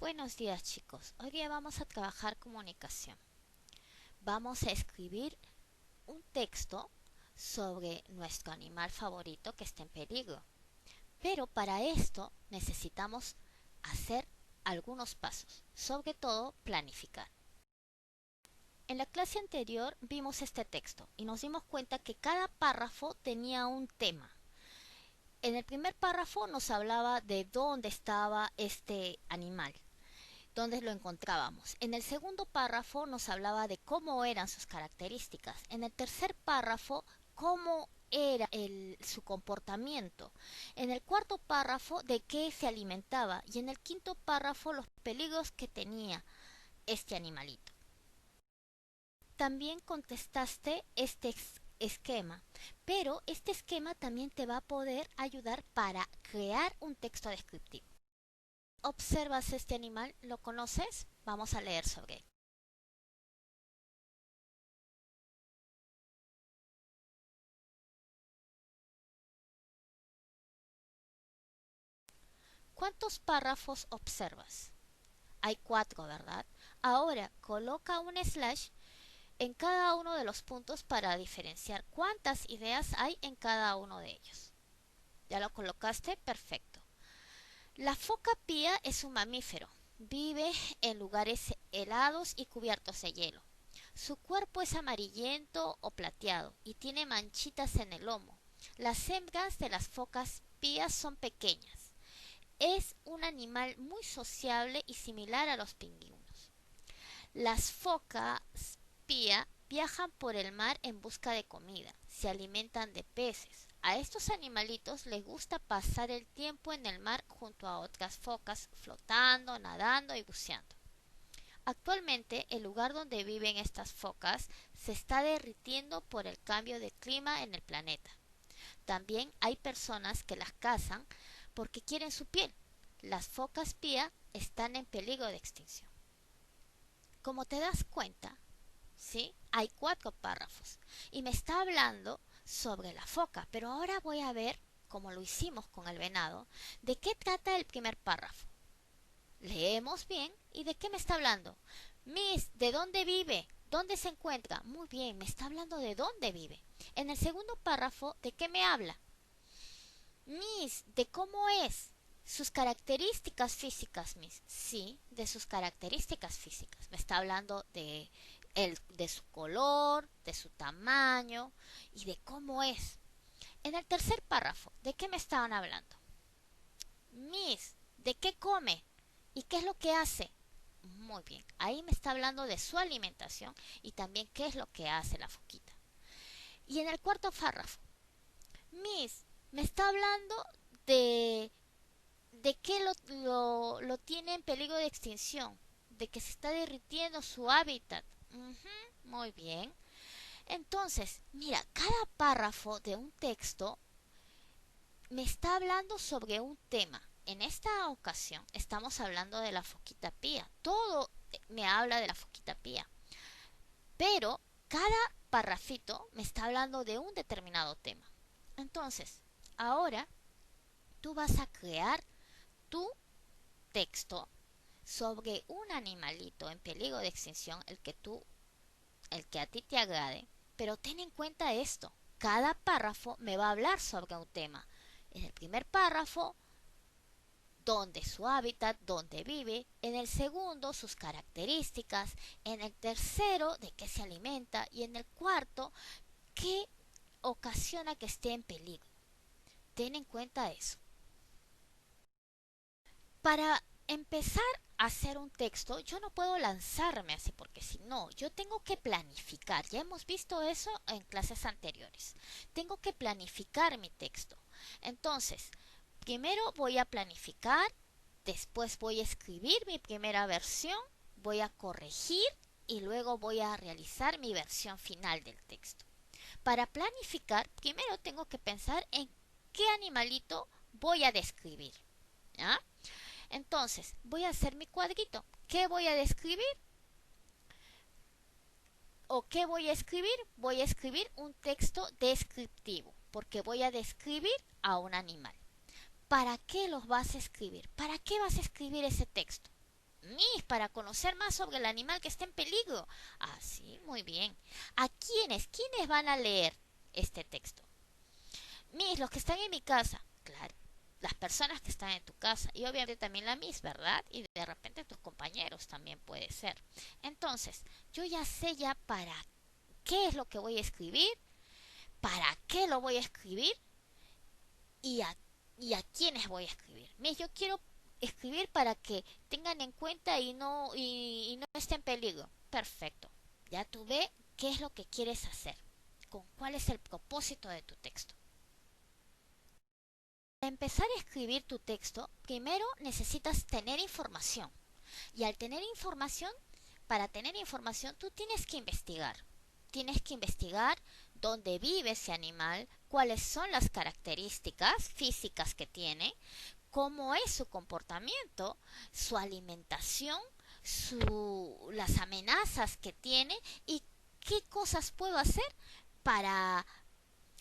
Buenos días chicos, hoy día vamos a trabajar comunicación. Vamos a escribir un texto sobre nuestro animal favorito que está en peligro. Pero para esto necesitamos hacer algunos pasos, sobre todo planificar. En la clase anterior vimos este texto y nos dimos cuenta que cada párrafo tenía un tema. En el primer párrafo nos hablaba de dónde estaba este animal, dónde lo encontrábamos. En el segundo párrafo nos hablaba de cómo eran sus características. En el tercer párrafo, cómo era su comportamiento. En el cuarto párrafo, de qué se alimentaba. Y en el quinto párrafo, los peligros que tenía este animalito. También contestaste este esquema, pero este esquema también te va a poder ayudar para crear un texto descriptivo. ¿Observas este animal? ¿Lo conoces? Vamos a leer sobre él. ¿Cuántos párrafos observas? Hay 4, ¿verdad? Ahora coloca un slash en cada uno de los puntos para diferenciar cuántas ideas hay en cada uno de ellos. ¿Ya lo colocaste? Perfecto. La foca pía es un mamífero. Vive en lugares helados y cubiertos de hielo. Su cuerpo es amarillento o plateado y tiene manchitas en el lomo. Las hembras de las focas pías son pequeñas. Es un animal muy sociable y similar a los pingüinos. Las focas pía viajan por el mar en busca de comida. Se alimentan de peces. A estos animalitos les gusta pasar el tiempo en el mar junto a otras focas, flotando, nadando y buceando. Actualmente, el lugar donde viven estas focas se está derritiendo por el cambio de clima en el planeta. También hay personas que las cazan porque quieren su piel. Las focas pía están en peligro de extinción. Como te das cuenta, ¿sí? Hay 4 párrafos y me está hablando sobre la foca, pero ahora voy a ver, como lo hicimos con el venado, de qué trata el primer párrafo. Leemos bien y de qué me está hablando. Miss, ¿de dónde vive? ¿Dónde se encuentra? Muy bien, me está hablando de dónde vive. En el segundo párrafo, ¿de qué me habla? Miss, ¿de cómo es? Sus características físicas, Miss. Sí, de sus características físicas. Me está hablando de su color, de su tamaño y de cómo es. En el tercer párrafo, ¿de qué me estaban hablando? Miss, ¿de qué come? ¿Y qué es lo que hace? Muy bien, ahí me está hablando de su alimentación y también qué es lo que hace la foquita. Y en el cuarto párrafo, Miss, me está hablando de, de que lo tiene en peligro de extinción, de que se está derritiendo su hábitat. Muy bien. Entonces, mira, cada párrafo de un texto me está hablando sobre un tema. En esta ocasión estamos hablando de la foquita pía. Todo me habla de la foquita pía. Pero cada parrafito me está hablando de un determinado tema. Entonces, ahora tú vas a crear tu texto sobre un animalito en peligro de extinción, el que a ti te agrade, pero ten en cuenta esto. Cada párrafo me va a hablar sobre un tema. En el primer párrafo, dónde su hábitat, dónde vive, en el segundo sus características, en el tercero de qué se alimenta y en el cuarto qué ocasiona que esté en peligro. Ten en cuenta eso. Para empezar a hacer un texto, yo no puedo lanzarme así porque si no, yo tengo que planificar. Ya hemos visto eso en clases anteriores. Tengo que planificar mi texto. Entonces, primero voy a planificar, después voy a escribir mi primera versión, voy a corregir y luego voy a realizar mi versión final del texto. Para planificar, primero tengo que pensar en qué animalito voy a describir. ¿Ya? Entonces, voy a hacer mi cuadrito. ¿Qué voy a describir? ¿O qué voy a escribir? Voy a escribir un texto descriptivo, porque voy a describir a un animal. ¿Para qué los vas a escribir? ¿Para qué vas a escribir ese texto? Miss, para conocer más sobre el animal que está en peligro. Ah, sí, muy bien. ¿A quiénes? ¿Quiénes van a leer este texto? Miss, los que están en mi casa. Claro, las personas que están en tu casa. Y obviamente también la Miss, ¿verdad? Y de repente tus compañeros también puede ser. Entonces, yo ya sé ya para qué es lo que voy a escribir, para qué lo voy a escribir y a quiénes voy a escribir. Miss, yo quiero escribir para que tengan en cuenta y no esté en peligro. Perfecto. Ya tú ve qué es lo que quieres hacer, con cuál es el propósito de tu texto. Para empezar a escribir tu texto, primero necesitas tener información. Y al tener información, para tener información, tú tienes que investigar. Tienes que investigar dónde vive ese animal, cuáles son las características físicas que tiene, cómo es su comportamiento, su alimentación, las amenazas que tiene y qué cosas puedo hacer para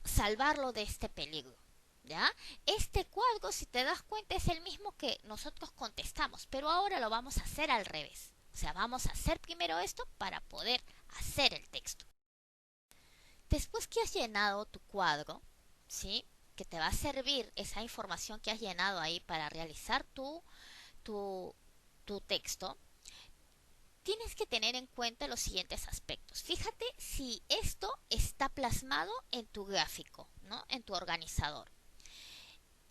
salvarlo de este peligro. ¿Ya? Este cuadro, si te das cuenta, es el mismo que nosotros contestamos, pero ahora lo vamos a hacer al revés. O sea, vamos a hacer primero esto para poder hacer el texto. Después que has llenado tu cuadro, ¿sí? Que te va a servir esa información que has llenado ahí para realizar tu, tu texto, tienes que tener en cuenta los siguientes aspectos. Fíjate si esto está plasmado en tu gráfico, ¿no? En tu organizador.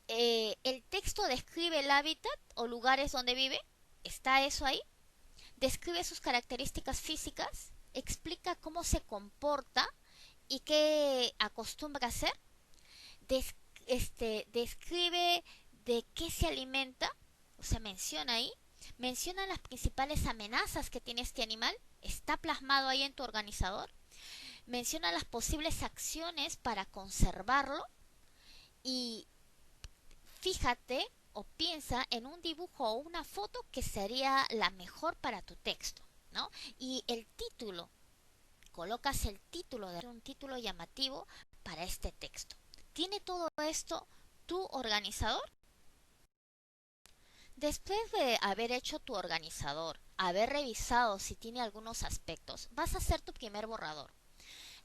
El texto describe el hábitat o lugares donde vive. ¿Está eso ahí? Describe sus características físicas. Explica cómo se comporta y qué acostumbra a hacer. Des- describe de qué se alimenta. O sea, menciona ahí. Menciona las principales amenazas que tiene este animal. Está plasmado ahí en tu organizador. Menciona las posibles acciones para conservarlo. Y fíjate o piensa en un dibujo o una foto que sería la mejor para tu texto, ¿no? Y el título, colocas el título de un título llamativo para este texto. ¿Tiene todo esto tu organizador? Después de haber hecho tu organizador, haber revisado si tiene algunos aspectos, vas a hacer tu primer borrador.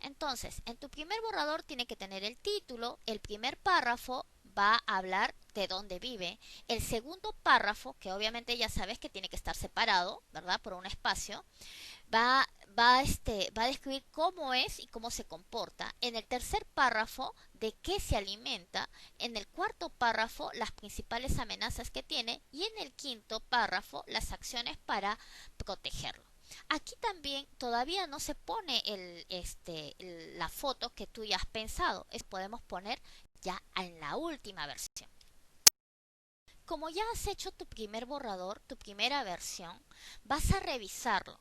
Entonces, en tu primer borrador tiene que tener el título, el primer párrafo va a hablar de dónde vive, el segundo párrafo, que obviamente ya sabes que tiene que estar separado, ¿verdad? Por un espacio, va, va a describir cómo es y cómo se comporta. En el tercer párrafo, de qué se alimenta. En el cuarto párrafo, las principales amenazas que tiene. Y en el quinto párrafo, las acciones para protegerlo. Aquí también todavía no se pone la foto que tú ya has pensado. Es podemos poner ya en la última versión. Como ya has hecho tu primer borrador, tu primera versión, vas a revisarlo.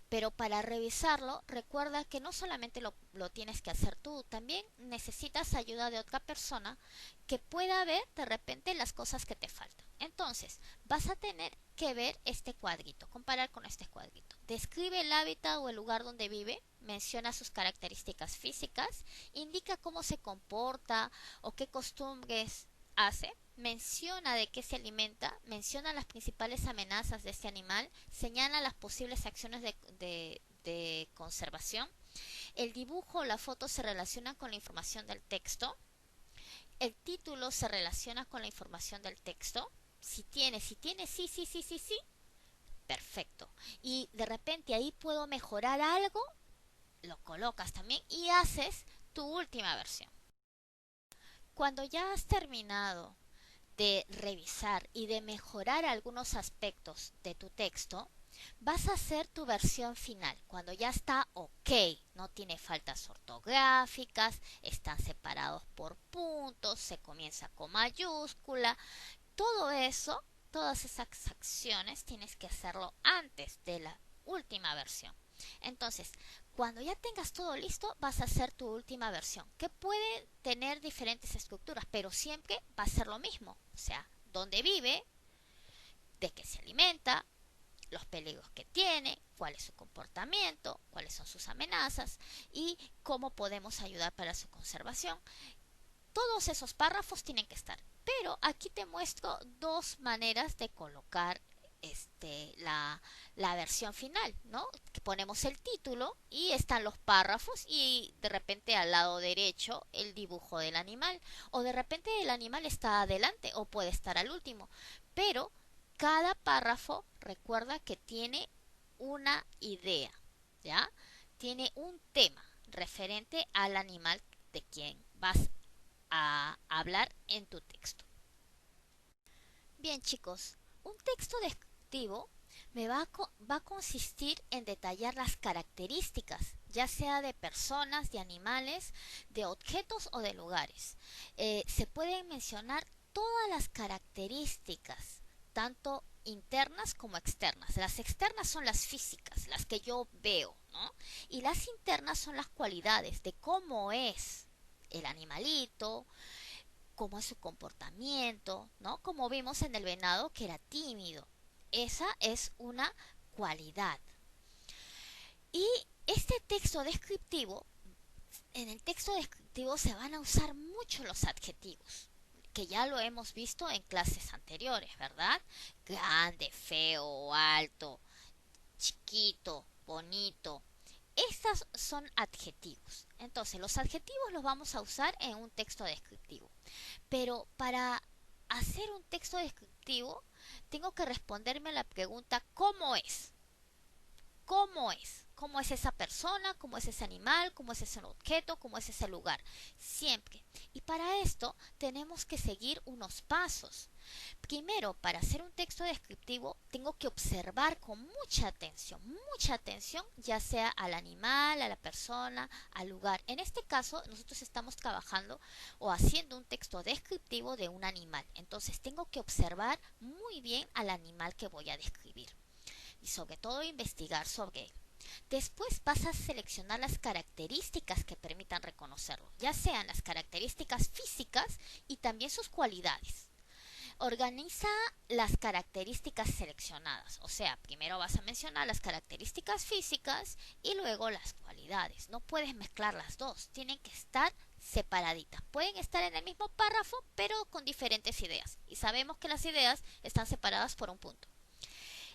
Pero para revisarlo, recuerda que no solamente lo tienes que hacer tú, también necesitas ayuda de otra persona que pueda ver de repente las cosas que te faltan. Entonces, vas a tener que ver este cuadrito, comparar con este cuadrito. Describe el hábitat o el lugar donde vive, menciona sus características físicas, indica cómo se comporta o qué costumbres hace, menciona de qué se alimenta, menciona las principales amenazas de este animal, señala las posibles acciones de conservación. El dibujo o la foto se relacionan con la información del texto. El título se relaciona con la información del texto. Si tiene, sí, sí, sí, sí, sí, perfecto. Y de repente ahí puedo mejorar algo, lo colocas también y haces tu última versión. Cuando ya has terminado de revisar y de mejorar algunos aspectos de tu texto, vas a hacer tu versión final, cuando ya está ok, no tiene faltas ortográficas, están separados por puntos, se comienza con mayúscula, todo eso, todas esas acciones tienes que hacerlo antes de la última versión. Entonces, cuando ya tengas todo listo, vas a hacer tu última versión, que puede tener diferentes estructuras, pero siempre va a ser lo mismo. O sea, dónde vive, de qué se alimenta, los peligros que tiene, cuál es su comportamiento, cuáles son sus amenazas y cómo podemos ayudar para su conservación. Todos esos párrafos tienen que estar. Pero aquí te muestro dos maneras de colocar la versión final, ¿no? Que ponemos el título y están los párrafos y de repente al lado derecho el dibujo del animal. O de repente el animal está adelante o puede estar al último. Pero cada párrafo recuerda que tiene una idea, ¿ya? Tiene un tema referente al animal de quien vas a hablar en tu texto. Bien chicos, un texto descriptivo va a consistir en detallar las características, ya sea de personas, de animales, de objetos o de lugares. Se pueden mencionar todas las características, tanto internas como externas. Las externas son las físicas, las que yo veo, ¿no? Y las internas son las cualidades de cómo es el animalito, cómo es su comportamiento, ¿no? Como vimos en el venado que era tímido. Esa es una cualidad. Y este texto descriptivo, en el texto descriptivo se van a usar mucho los adjetivos, que ya lo hemos visto en clases anteriores, ¿verdad? Grande, feo, alto, chiquito, bonito. Estos son adjetivos. Entonces, los adjetivos los vamos a usar en un texto descriptivo. Pero para hacer un texto descriptivo, tengo que responderme a la pregunta ¿cómo es? ¿Cómo es? ¿Cómo es esa persona? ¿Cómo es ese animal? ¿Cómo es ese objeto? ¿Cómo es ese lugar? Siempre. Y para esto tenemos que seguir unos pasos. Primero, para hacer un texto descriptivo, tengo que observar con mucha atención, ya sea al animal, a la persona, al lugar. En este caso, nosotros estamos trabajando o haciendo un texto descriptivo de un animal. Entonces, tengo que observar muy bien al animal que voy a describir y sobre todo investigar sobre él. Después vas a seleccionar las características que permitan reconocerlo, ya sean las características físicas y también sus cualidades. Organiza las características seleccionadas, o sea, primero vas a mencionar las características físicas y luego las cualidades. No puedes mezclar las dos, tienen que estar separaditas. Pueden estar en el mismo párrafo, pero con diferentes ideas. Y sabemos que las ideas están separadas por un punto.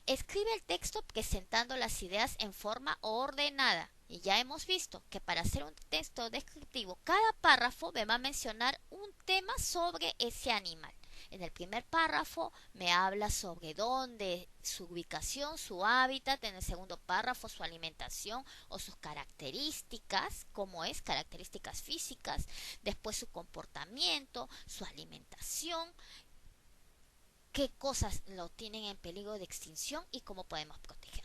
Escribe el texto presentando las ideas en forma ordenada. Y ya hemos visto que para hacer un texto descriptivo, cada párrafo me va a mencionar un tema sobre ese animal. En el primer párrafo me habla sobre dónde, su ubicación, su hábitat. En el segundo párrafo su alimentación o sus características, como es, características físicas. Después su comportamiento, su alimentación, qué cosas lo tienen en peligro de extinción y cómo podemos proteger.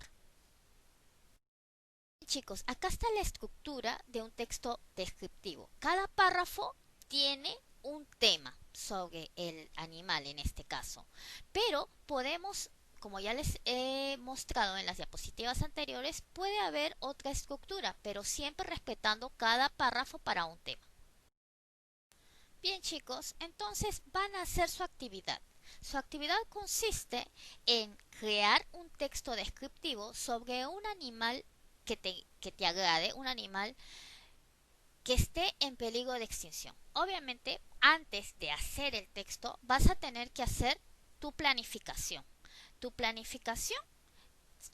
Chicos, acá está la estructura de un texto descriptivo. Cada párrafo tiene un tema sobre el animal en este caso, pero podemos, como ya les he mostrado en las diapositivas anteriores, puede haber otra estructura, pero siempre respetando cada párrafo para un tema. Bien chicos, entonces van a hacer su actividad. Su actividad consiste en crear un texto descriptivo sobre un animal que te agrade, un animal que esté en peligro de extinción. Obviamente, antes de hacer el texto, vas a tener que hacer tu planificación. Tu planificación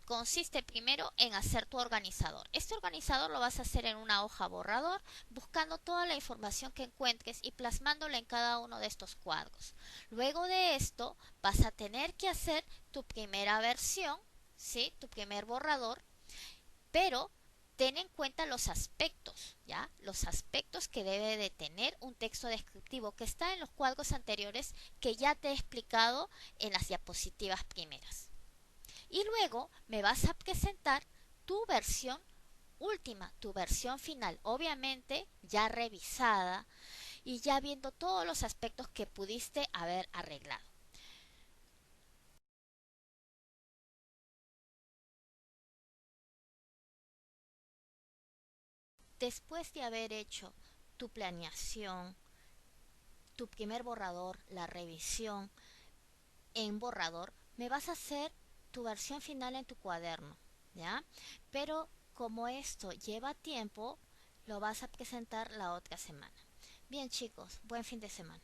consiste primero en hacer tu organizador. Este organizador lo vas a hacer en una hoja borrador, buscando toda la información que encuentres y plasmándola en cada uno de estos cuadros. Luego de esto, vas a tener que hacer tu primera versión, ¿sí? Tu primer borrador, pero ten en cuenta los aspectos, ¿ya? Los aspectos que debe de tener un texto descriptivo que está en los cuadros anteriores que ya te he explicado en las diapositivas primeras. Y luego me vas a presentar tu versión última, tu versión final, obviamente ya revisada y ya viendo todos los aspectos que pudiste haber arreglado. Después de haber hecho tu planeación, tu primer borrador, la revisión en borrador, me vas a hacer tu versión final en tu cuaderno, ¿ya? Pero como esto lleva tiempo, lo vas a presentar la otra semana. Bien chicos, buen fin de semana.